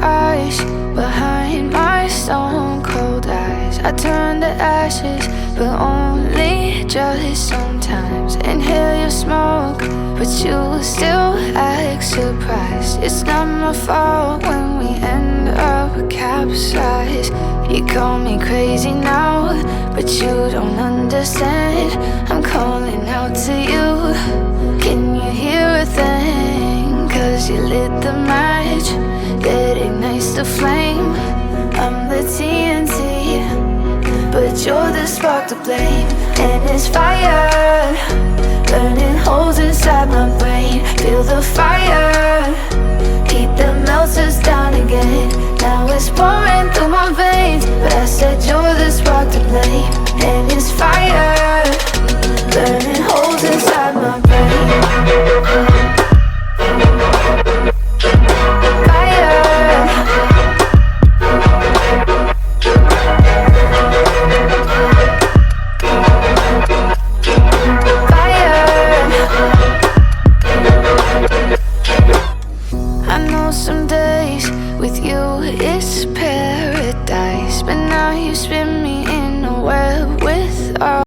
ice behind my stone cold eyes. I turn to ashes, but only just sometimes. Inhale your smoke, but you still act surprised. It's not my fault when we end up capsized. You call me crazy now, but you don't understand. I'm calling out to you. Can you hear a thing? 'Cause you lit the match that ignites the flame. I'm the TNT, but you're the spark to blame. And it's fire, burning holes inside my brain. Feel the fire, heat that melts us down again. Now it's pouring through my veins, but I said you're the spark to blame. And it's fire, burning holes inside my brain. Some days with you it's paradise, but now you spin me in a web with all